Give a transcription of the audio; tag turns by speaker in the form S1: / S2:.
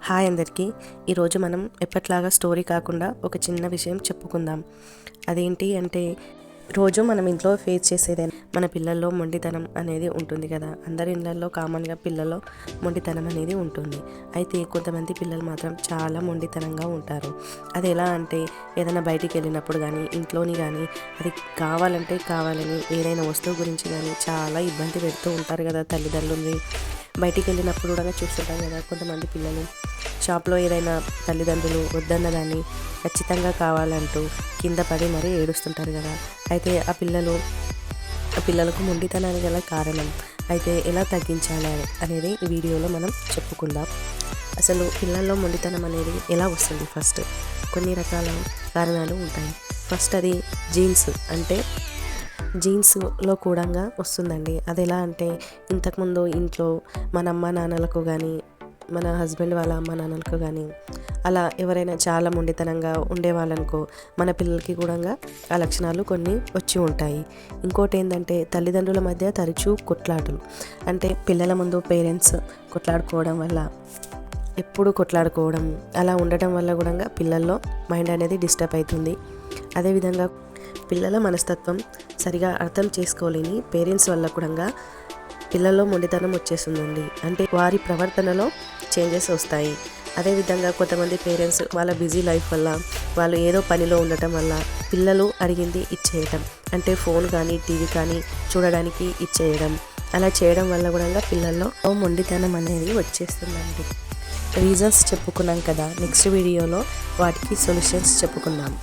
S1: Hi అందరికీ. ఈరోజు మనం ఎప్పట్లాగా స్టోరీ కాకుండా ఒక చిన్న విషయం చెప్పుకుందాం. అదేంటి అంటే, రోజు మనం ఇంట్లో ఫేస్ చేసేదే మన పిల్లల్లో మొండితనం అనేది ఉంటుంది కదా. అందరి ఇళ్ళల్లో కామన్గా పిల్లల్లో మొండితనం అనేది ఉంటుంది. అయితే కొంతమంది పిల్లలు మాత్రం చాలా మొండితనంగా ఉంటారు. అది ఎలా అంటే, ఏదైనా బయటికి వెళ్ళినప్పుడు కానీ ఇంట్లోని కానీ అది కావాలంటే కావాలని ఏదైనా వస్తువు గురించి కానీ చాలా ఇబ్బంది పెడుతూ ఉంటారు కదా తల్లిదండ్రులని. బయటికి వెళ్ళినప్పుడు కూడా చూస్తుంటాం కదా, కొంతమంది పిల్లలు షాప్లో ఏదైనా తల్లిదండ్రులు వద్దన్న దాన్ని ఖచ్చితంగా కావాలంటూ కింద పడి మరీ ఏడుస్తుంటారు కదా. అయితే ఆ పిల్లలకు మొండితనానికి గల కారణం అయితే ఎలా తగ్గించాలి అనేది ఈ వీడియోలో మనం చెప్పుకుందాం. అసలు పిల్లల్లో మొండితనం అనేది ఎలా వస్తుంది? ఫస్ట్ కొన్ని రకాల కారణాలు ఉంటాయి. ఫస్ట్ అది జీన్స్లో కూడా వస్తుందండి. అది ఎలా అంటే, ఇంతకుముందు ఇంట్లో మన అమ్మ నాన్నలకు కానీ మన హస్బెండ్ వాళ్ళ అమ్మ నాన్నలకు కానీ అలా ఎవరైనా చాలా మొండితనంగా ఉండేవాళ్ళనుకో, మన పిల్లలకి కూడా ఆ లక్షణాలు కొన్ని వచ్చి ఉంటాయి. ఇంకోటి ఏంటంటే, తల్లిదండ్రుల మధ్య తరచూ కొట్లాటలు. అంటే పిల్లల ముందు పేరెంట్స్ కొట్లాడుకోవడం వల్ల, ఎప్పుడు కొట్లాడుకోవడం అలా ఉండటం వల్ల కూడా పిల్లల్లో మైండ్ అనేది డిస్టర్బ్ అవుతుంది. అదేవిధంగా పిల్లల మనస్తత్వం సరిగా అర్థం చేసుకోలేని పేరెంట్స్ వల్ల కూడా పిల్లల్లో మొండితనం వచ్చేస్తుందండి. అంటే వారి ప్రవర్తనలో చేంజెస్ వస్తాయి. అదేవిధంగా కొంతమంది పేరెంట్స్ వాళ్ళ బిజీ లైఫ్ వల్ల, వాళ్ళు ఏదో పనిలో ఉండటం వల్ల పిల్లలు అడిగింది ఇచ్చేయటం, అంటే ఫోన్ కానీ టీవీ కానీ చూడడానికి ఇచ్చేయడం, అలా చేయడం వల్ల కూడా పిల్లల్లో మొండితనం అనేది వచ్చేస్తుందండి. రీజన్స్ చెప్పుకున్నాం కదా, నెక్స్ట్ వీడియోలో వాటికి సొల్యూషన్స్ చెప్పుకుందాం.